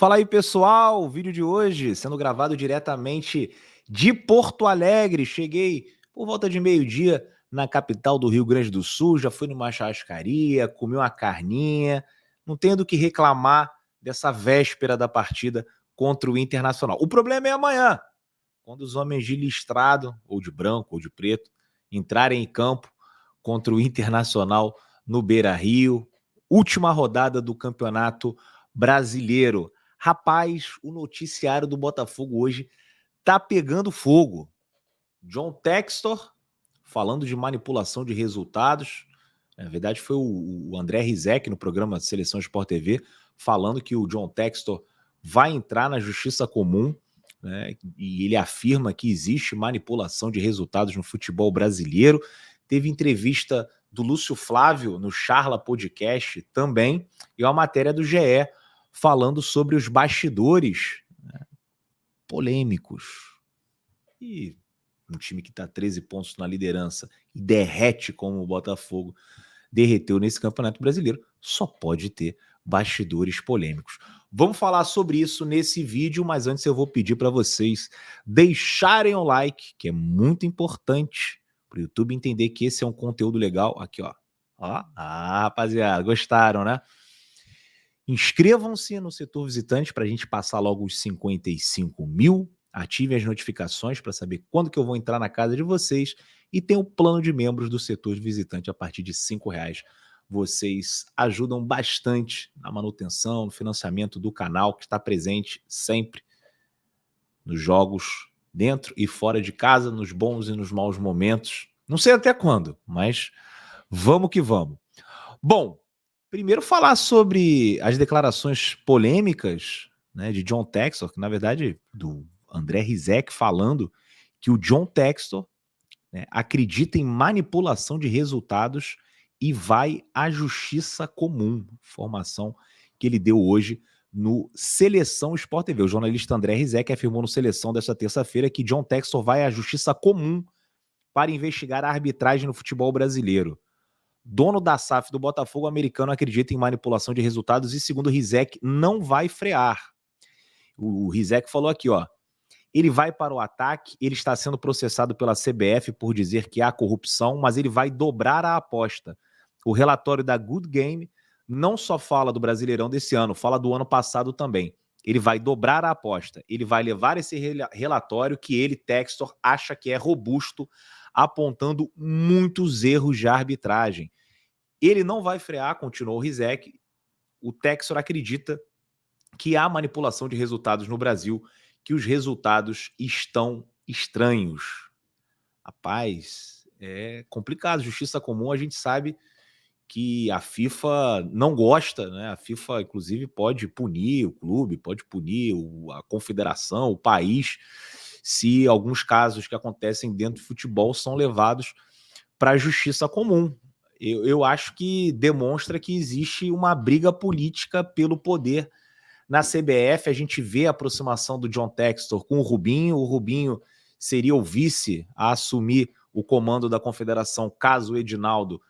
Fala aí, pessoal! O vídeo de hoje sendo gravado diretamente de Porto Alegre. Cheguei por volta de meio-dia na capital do Rio Grande do Sul, já fui numa churrascaria, comi uma carninha, não tenho do que reclamar dessa véspera da partida contra o Internacional. O problema é amanhã, quando os homens de listrado, ou de branco, ou de preto, entrarem em campo contra o Internacional no Beira-Rio. Última rodada do Campeonato Brasileiro. Rapaz, o noticiário do Botafogo hoje tá pegando fogo. John Textor falando de manipulação de resultados. Na verdade, foi o André Rizek no programa Seleção Sport TV falando que o John Textor vai entrar na justiça comum, né? E ele afirma que existe manipulação de resultados no futebol brasileiro. Teve entrevista do Lúcio Flávio no Charla Podcast também, e uma matéria do GE falando sobre os bastidores, né, polêmicos. E um time que está 13 pontos na liderança e derrete como o Botafogo derreteu nesse Campeonato Brasileiro, só pode ter bastidores polêmicos. Vamos falar sobre isso nesse vídeo, mas antes eu vou pedir para vocês deixarem o like, que é muito importante para o YouTube entender que esse é um conteúdo legal. Aqui, ó. Rapaziada, gostaram, né? Inscrevam-se no setor visitante para a gente passar logo os 55 mil. Ativem as notificações para saber quando que eu vou entrar na casa de vocês. E tem o plano de membros do setor visitante a partir de R$5. Vocês ajudam bastante na manutenção, no financiamento do canal, que está presente sempre nos jogos, dentro e fora de casa, nos bons e nos maus momentos. Não sei até quando, mas vamos que vamos. Bom, primeiro falar sobre as declarações polêmicas, né, de John Textor, que na verdade do André Rizek falando que o John Textor, né, acredita em manipulação de resultados e vai à justiça comum. Informação que ele deu hoje no Seleção Sport TV. O jornalista André Rizek afirmou no Seleção desta terça-feira que John Textor vai à justiça comum para investigar a arbitragem no futebol brasileiro. Dono da SAF do Botafogo, americano, acredita em manipulação de resultados e, segundo o Rizek, não vai frear. O Rizek falou aqui, ó. Ele vai para o ataque, ele está sendo processado pela CBF por dizer que há corrupção, mas ele vai dobrar a aposta. O relatório da Good Game não só fala do Brasileirão desse ano, fala do ano passado também. Ele vai dobrar a aposta. Ele vai levar esse relatório que ele, Textor, acha que é robusto, apontando muitos erros de arbitragem. Ele não vai frear, continuou o Rizek. O Textor acredita que há manipulação de resultados no Brasil, que os resultados estão estranhos. Rapaz, é complicado. Justiça comum, a gente sabe que a FIFA não gosta, né? A FIFA, inclusive, pode punir o clube, pode punir a confederação, o país, se alguns casos que acontecem dentro do futebol são levados para a justiça comum. Eu acho que demonstra que existe uma briga política pelo poder na CBF. A gente vê a aproximação do John Textor com o Rubinho seria o vice a assumir o comando da confederação caso o Edinaldo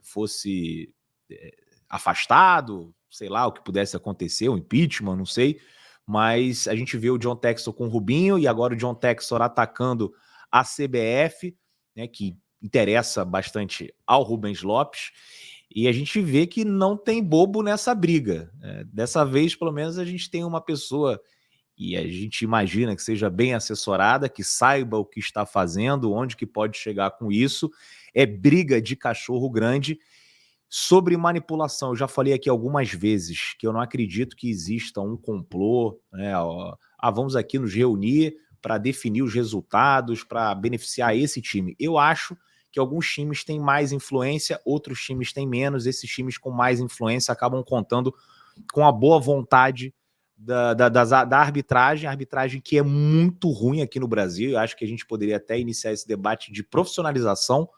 fosse afastado, sei lá, o que pudesse acontecer, um impeachment, não sei, mas a gente vê o John Textor com o Rubinho e agora o John Textor atacando a CBF, né, que interessa bastante ao Rubens Lopes, e a gente vê que não tem bobo nessa briga. Dessa vez, pelo menos, a gente tem uma pessoa e a gente imagina que seja bem assessorada, que saiba o que está fazendo, onde que pode chegar com isso. É briga de cachorro grande. Sobre manipulação, eu já falei aqui algumas vezes que eu não acredito que exista um complô, né? Vamos aqui nos reunir para definir os resultados, para beneficiar esse time. Eu acho que alguns times têm mais influência, outros times têm menos. Esses times com mais influência acabam contando com a boa vontade da arbitragem, arbitragem que é muito ruim aqui no Brasil. Eu acho que a gente poderia até iniciar esse debate de profissionalização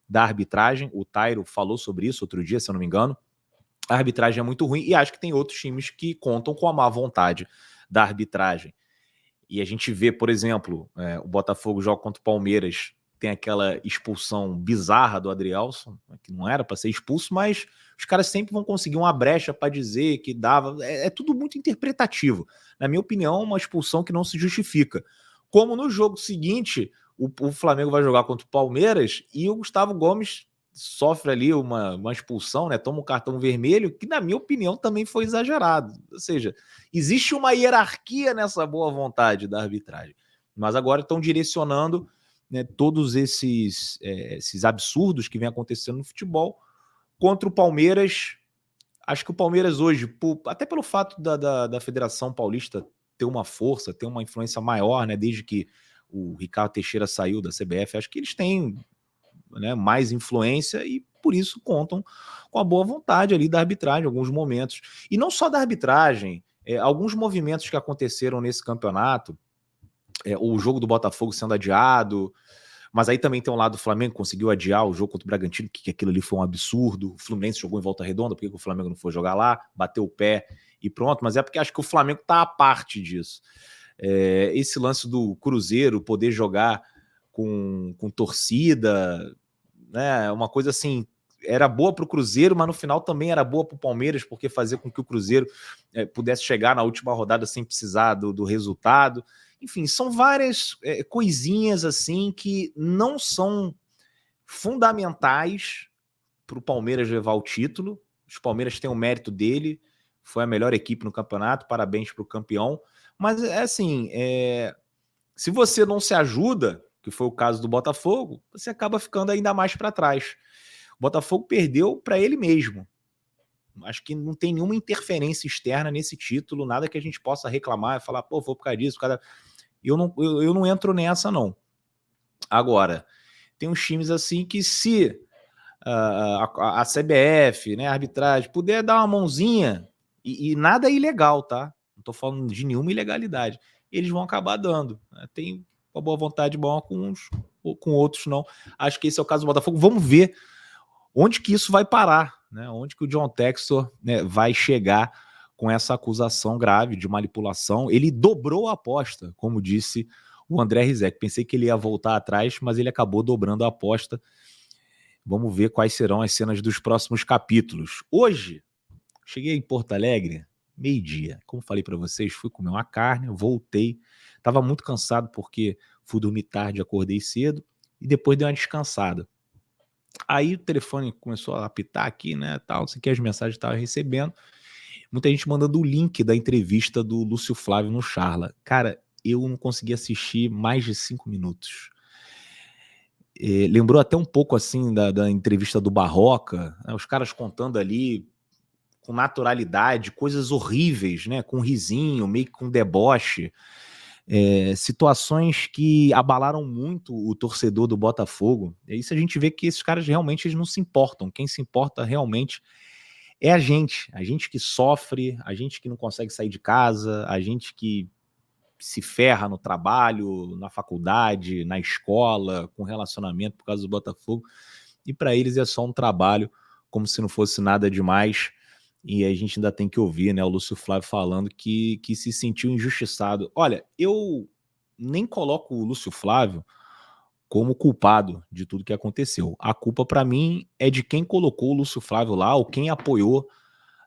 da arbitragem. O Tairo falou sobre isso outro dia, se eu não me engano. A arbitragem é muito ruim e acho que tem outros times que contam com a má vontade da arbitragem. E a gente vê, por exemplo, o Botafogo joga contra o Palmeiras tem aquela expulsão bizarra do Adrielson, que não era para ser expulso, mas os caras sempre vão conseguir uma brecha para dizer que dava. É tudo muito interpretativo. Na minha opinião, uma expulsão que não se justifica. Como no jogo seguinte, o Flamengo vai jogar contra o Palmeiras e o Gustavo Gomes sofre ali uma expulsão, né? Toma um cartão vermelho, que na minha opinião também foi exagerado. Ou seja, existe uma hierarquia nessa boa vontade da arbitragem. Mas agora estão direcionando, né, todos esses absurdos que vem acontecendo no futebol contra o Palmeiras. Acho que o Palmeiras hoje, até pelo fato da Federação Paulista ter uma força, ter uma influência maior, né, desde que o Ricardo Teixeira saiu da CBF, acho que eles têm, né, mais influência e por isso contam com a boa vontade ali da arbitragem em alguns momentos. E não só da arbitragem, alguns movimentos que aconteceram nesse campeonato, o jogo do Botafogo sendo adiado, mas aí também tem um lado do Flamengo, conseguiu adiar o jogo contra o Bragantino, que aquilo ali foi um absurdo. O Fluminense jogou em Volta Redonda, por que o Flamengo não foi jogar lá? Bateu o pé e pronto, mas é porque acho que o Flamengo tá à parte disso. Esse lance do Cruzeiro poder jogar com torcida, né, uma coisa assim, era boa para o Cruzeiro, mas no final também era boa para o Palmeiras, porque fazia com que o Cruzeiro pudesse chegar na última rodada sem precisar do resultado. Enfim, são várias coisinhas assim que não são fundamentais para o Palmeiras levar o título. Os Palmeiras têm o mérito dele, foi a melhor equipe no campeonato, parabéns para o campeão. Mas assim, se você não se ajuda, que foi o caso do Botafogo, você acaba ficando ainda mais para trás. O Botafogo perdeu para ele mesmo. Acho que não tem nenhuma interferência externa nesse título, nada que a gente possa reclamar e falar, pô, foi por causa disso, por causa... Eu não entro nessa, não. Agora, tem uns times assim que se a CBF, né, a arbitragem, puder dar uma mãozinha, e nada é ilegal, tá? Não tô falando de nenhuma ilegalidade. Eles vão acabar dando. Né? Tem uma boa vontade boa com uns, com outros não. Acho que esse é o caso do Botafogo. Vamos ver onde que isso vai parar, né? Onde que o John Textor, né, vai chegar com essa acusação grave de manipulação. Ele dobrou a aposta, como disse o André Rizek. Pensei que ele ia voltar atrás, mas ele acabou dobrando a aposta. Vamos ver quais serão as cenas dos próximos capítulos. Hoje, cheguei em Porto Alegre, meio-dia. Como falei para vocês, fui comer uma carne, voltei. Estava muito cansado porque fui dormir tarde, acordei cedo e depois dei uma descansada. Aí o telefone começou a apitar aqui, né, tal, não sei o que, as mensagens que estava recebendo. Muita gente mandando o link da entrevista do Lúcio Flávio no Charla. Cara, eu não consegui assistir mais de 5 minutos. Lembrou até um pouco assim da entrevista do Barroca, né, os caras contando ali com naturalidade, coisas horríveis, né, com risinho, meio que com deboche. Situações que abalaram muito o torcedor do Botafogo. E isso a gente vê que esses caras realmente eles não se importam. Quem se importa realmente é a gente que sofre, a gente que não consegue sair de casa, a gente que se ferra no trabalho, na faculdade, na escola, com relacionamento por causa do Botafogo. E para eles é só um trabalho, como se não fosse nada demais. E a gente ainda tem que ouvir, né, o Lúcio Flávio falando que se sentiu injustiçado. Olha, eu nem coloco o Lúcio Flávio como culpado de tudo que aconteceu. A culpa, para mim, é de quem colocou o Lúcio Flávio lá, ou quem apoiou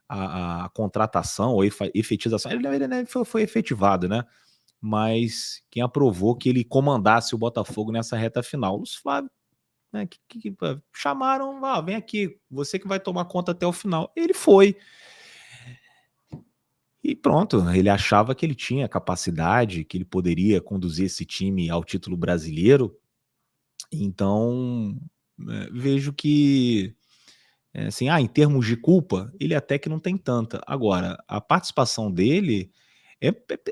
a contratação ou efetização. Ele foi efetivado, né? Mas quem aprovou que ele comandasse o Botafogo nessa reta final. O Lúcio Flávio, né, chamaram, vem aqui, você que vai tomar conta até o final. Ele foi. E pronto, ele achava que ele tinha capacidade, que ele poderia conduzir esse time ao título brasileiro. Então, vejo que, assim, em termos de culpa, ele até que não tem tanta. Agora, a participação dele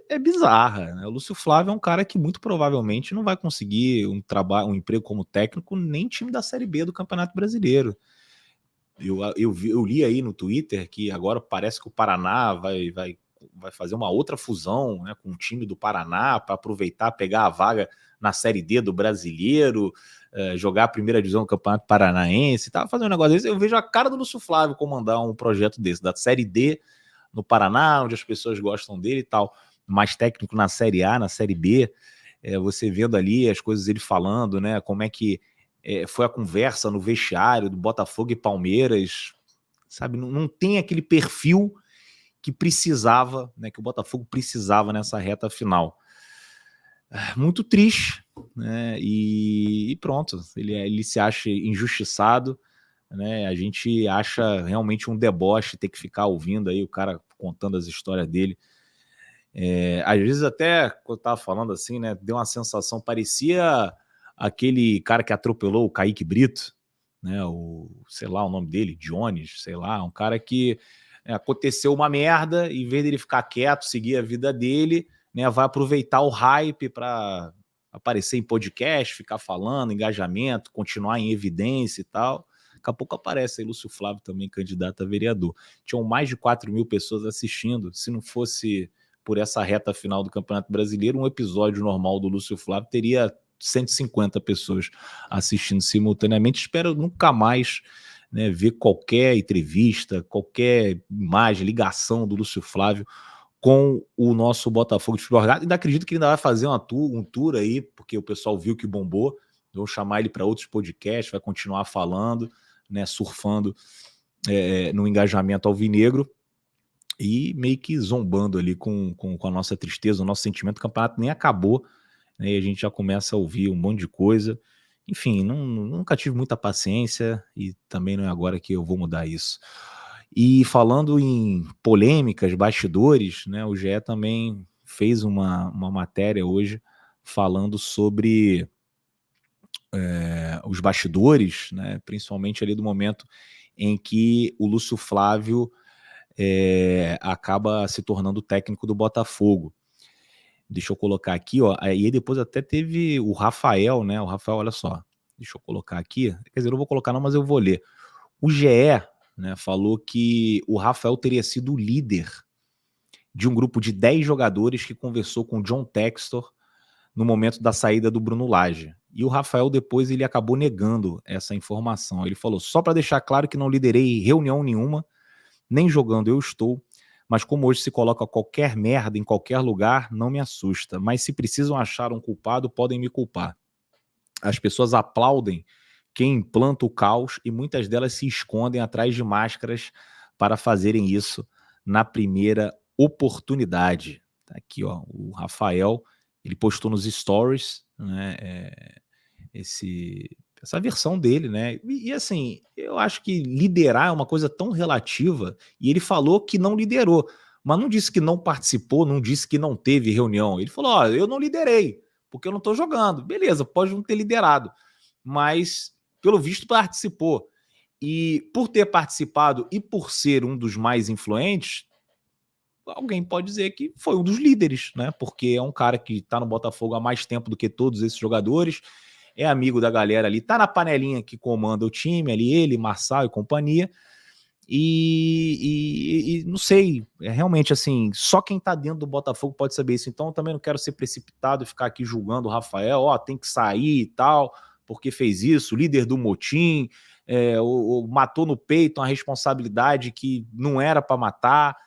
é bizarra, né? O Lúcio Flávio é um cara que muito provavelmente não vai conseguir um emprego como técnico nem time da Série B do Campeonato Brasileiro. Eu li aí no Twitter que agora parece que o Paraná vai fazer uma outra fusão, né, com o time do Paraná para aproveitar, pegar a vaga na Série D do Brasileiro, jogar a primeira divisão do Campeonato Paranaense, tá fazendo um negócio desse. Eu vejo a cara do Lúcio Flávio comandar um projeto desse, da Série D no Paraná, onde as pessoas gostam dele e tal, mais técnico na Série A, na Série B. você vendo ali as coisas ele falando, né, como é que foi a conversa no vestiário do Botafogo e Palmeiras, sabe? Não tem aquele perfil que precisava, né, que o Botafogo precisava nessa reta final. Muito triste, né? E pronto, ele se acha injustiçado, né? A gente acha realmente um deboche ter que ficar ouvindo aí o cara contando as histórias dele. Às vezes até, quando eu tava falando assim, né, deu uma sensação, parecia aquele cara que atropelou o Kaique Brito, né, sei lá o nome dele, Jones, sei lá, um cara que aconteceu uma merda, em vez dele ficar quieto, seguir a vida dele, né, vai aproveitar o hype para aparecer em podcast, ficar falando, engajamento, continuar em evidência e tal. Daqui a pouco aparece aí Lúcio Flávio também, candidato a vereador. Tinham mais de 4.000 pessoas assistindo, se não fosse por essa reta final do Campeonato Brasileiro, um episódio normal do Lúcio Flávio teria 150 pessoas assistindo simultaneamente. Espero nunca mais, né, ver qualquer entrevista, qualquer imagem, ligação do Lúcio Flávio com o nosso Botafogo de Futebol. Ainda acredito que ele ainda vai fazer um tour aí, porque o pessoal viu que bombou. Vou chamar ele para outros podcasts, vai continuar falando, né, surfando no engajamento alvinegro e meio que zombando ali com a nossa tristeza, o nosso sentimento. O campeonato nem acabou, né, e a gente já começa a ouvir um monte de coisa. Enfim, nunca tive muita paciência e também não é agora que eu vou mudar isso. E falando em polêmicas, bastidores, né, o GE também fez uma matéria hoje falando sobre os bastidores, né, principalmente ali do momento em que o Lúcio Flávio acaba se tornando técnico do Botafogo. Deixa eu colocar aqui, ó. Aí depois até teve o Rafael, né? O Rafael, olha só. Deixa eu colocar aqui. Quer dizer, eu não vou colocar não, mas eu vou ler. O GE, né, falou que o Rafael teria sido o líder de um grupo de 10 jogadores que conversou com o John Textor no momento da saída do Bruno Lage. E o Rafael depois ele acabou negando essa informação. Ele falou, só para deixar claro que não liderei reunião nenhuma, nem jogando eu estou, mas como hoje se coloca qualquer merda em qualquer lugar, não me assusta. Mas se precisam achar um culpado, podem me culpar. As pessoas aplaudem quem implanta o caos e muitas delas se escondem atrás de máscaras para fazerem isso na primeira oportunidade. Tá aqui, ó, o Rafael, ele postou nos stories, né, essa versão dele, né? E assim, eu acho que liderar é uma coisa tão relativa, e ele falou que não liderou, mas não disse que não participou, não disse que não teve reunião. Ele falou: ó, eu não liderei, porque eu não tô jogando. Beleza, pode não ter liderado, mas pelo visto participou. E por ter participado e por ser um dos mais influentes, alguém pode dizer que foi um dos líderes, né? Porque é um cara que tá no Botafogo há mais tempo do que todos esses jogadores, é amigo da galera ali, tá na panelinha que comanda o time ali, ele, Marçal e companhia, e não sei, realmente assim, só quem tá dentro do Botafogo pode saber isso. Então eu também não quero ser precipitado e ficar aqui julgando o Rafael, ó, tem que sair e tal, porque fez isso, líder do motim, matou no peito uma responsabilidade que não era para matar,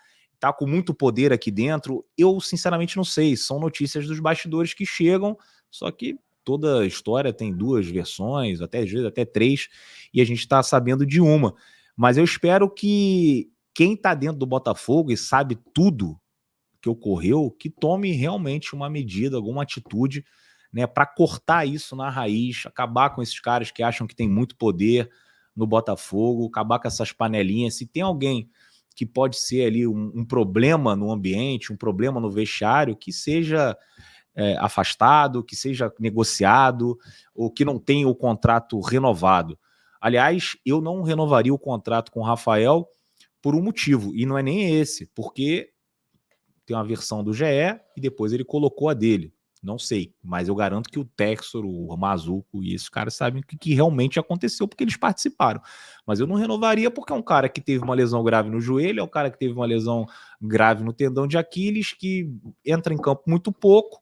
tá com muito poder aqui dentro. Eu sinceramente não sei, são notícias dos bastidores que chegam, só que toda história tem duas versões, até às vezes até três, e a gente está sabendo de uma. Mas eu espero que quem está dentro do Botafogo e sabe tudo que ocorreu, que tome realmente uma medida, alguma atitude, né, para cortar isso na raiz, acabar com esses caras que acham que tem muito poder no Botafogo, acabar com essas panelinhas. Se tem alguém que pode ser ali um problema no ambiente, um problema no vestiário, que seja afastado, que seja negociado, ou que não tenha o contrato renovado. Aliás, eu não renovaria o contrato com o Rafael por um motivo, e não é nem esse, porque tem uma versão do GE e depois ele colocou a dele. Não sei, mas eu garanto que o Textor, o Mazuco e esses caras sabem o que realmente aconteceu, porque eles participaram. Mas eu não renovaria porque é um cara que teve uma lesão grave no joelho, é um cara que teve uma lesão grave no tendão de Aquiles, que entra em campo muito pouco,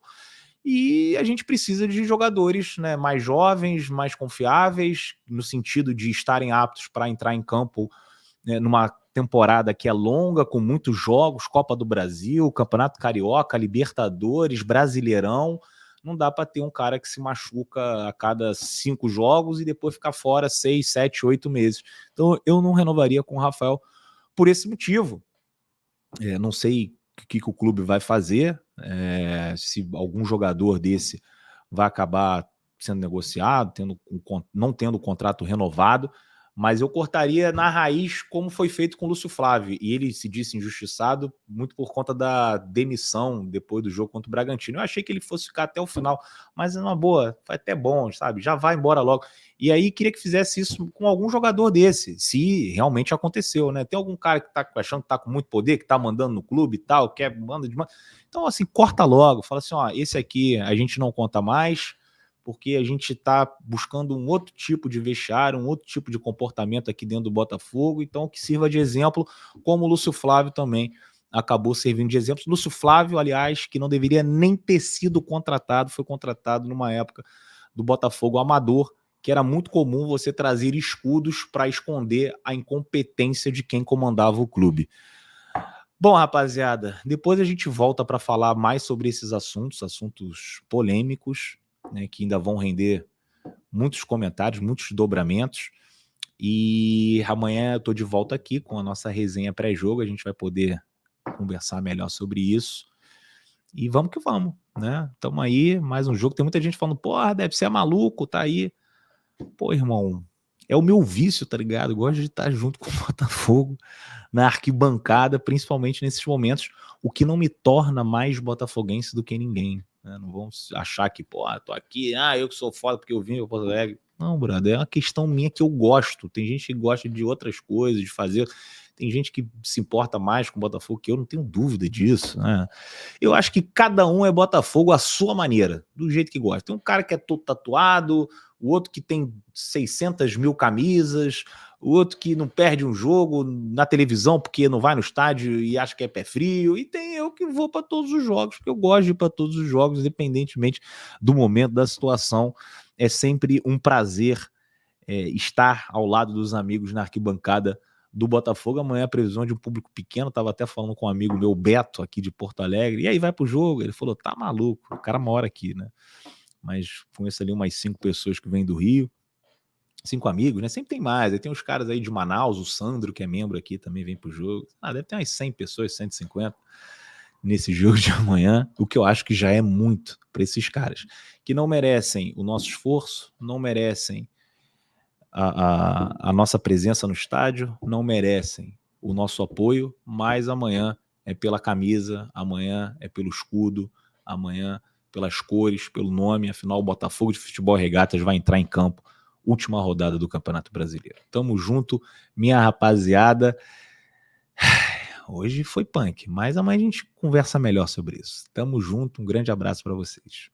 e a gente precisa de jogadores, né, mais jovens, mais confiáveis, no sentido de estarem aptos para entrar em campo, né, numa temporada que é longa, com muitos jogos, Copa do Brasil, Campeonato Carioca, Libertadores, Brasileirão. não dá para ter um cara que se machuca a cada 5 jogos e depois ficar fora 6, 7, 8 meses. Então eu não renovaria com o Rafael por esse motivo. Não sei o que o clube vai fazer, se algum jogador desse vai acabar sendo negociado, não tendo o contrato renovado, mas eu cortaria na raiz como foi feito com o Lúcio Flávio, e ele se disse injustiçado muito por conta da demissão depois do jogo contra o Bragantino. Eu achei que ele fosse ficar até o final, mas é uma boa, foi até bom, sabe? Já vai embora logo. E aí queria que fizesse isso com algum jogador desse, se realmente aconteceu, né? Tem algum cara que tá achando que tá com muito poder, que tá mandando no clube e tal, manda de... Então, assim, corta logo, fala assim, ó, esse aqui a gente não conta mais, porque a gente está buscando um outro tipo de vestiário, um outro tipo de comportamento aqui dentro do Botafogo, então que sirva de exemplo, como o Lúcio Flávio também acabou servindo de exemplo. Lúcio Flávio, aliás, que não deveria nem ter sido contratado, foi contratado numa época do Botafogo amador, que era muito comum você trazer escudos para esconder a incompetência de quem comandava o clube. Bom, rapaziada, depois a gente volta para falar mais sobre esses assuntos polêmicos, né, que ainda vão render muitos comentários, muitos dobramentos. E amanhã eu tô de volta aqui com a nossa resenha pré-jogo, a gente vai poder conversar melhor sobre isso. E vamos que vamos, né? Tamo aí, mais um jogo. Tem muita gente falando, porra, deve ser maluco, tá aí. Pô, irmão, é o meu vício, tá ligado? Eu gosto de estar junto com o Botafogo na arquibancada, principalmente nesses momentos, o que não me torna mais botafoguense do que ninguém, né? Não vão achar que, pô, tô aqui, eu que sou foda porque eu vim para Porto Alegre. Não, brother, é uma questão minha que eu gosto. Tem gente que gosta de outras coisas, de fazer. Tem gente que se importa mais com o Botafogo que eu, não tenho dúvida disso, né? Eu acho que cada um é Botafogo à sua maneira, do jeito que gosta. Tem um cara que é todo tatuado, o outro que tem 600 mil camisas, o outro que não perde um jogo na televisão porque não vai no estádio e acha que é pé frio, e tem eu que vou para todos os jogos, porque eu gosto de ir para todos os jogos, independentemente do momento, da situação. É sempre um prazer estar ao lado dos amigos na arquibancada do Botafogo. Amanhã a previsão de um público pequeno, estava até falando com um amigo meu, Beto, aqui de Porto Alegre, e aí vai pro jogo? Ele falou, tá maluco, o cara mora aqui, né? Mas conheço ali umas 5 pessoas que vêm do Rio, 5 amigos, né? Sempre tem mais. Aí tem uns caras aí de Manaus, o Sandro, que é membro aqui, também vem pro jogo. Deve ter umas 100 pessoas, 150 nesse jogo de amanhã, o que eu acho que já é muito para esses caras, que não merecem o nosso esforço, não merecem a nossa presença no estádio, não merecem o nosso apoio, mas amanhã é pela camisa, amanhã é pelo escudo, amanhã pelas cores, pelo nome. Afinal, o Botafogo de Futebol e Regatas vai entrar em campo, última rodada do Campeonato Brasileiro. Tamo junto, minha rapaziada. Hoje foi punk, mas amanhã a gente conversa melhor sobre isso. Tamo junto, um grande abraço para vocês.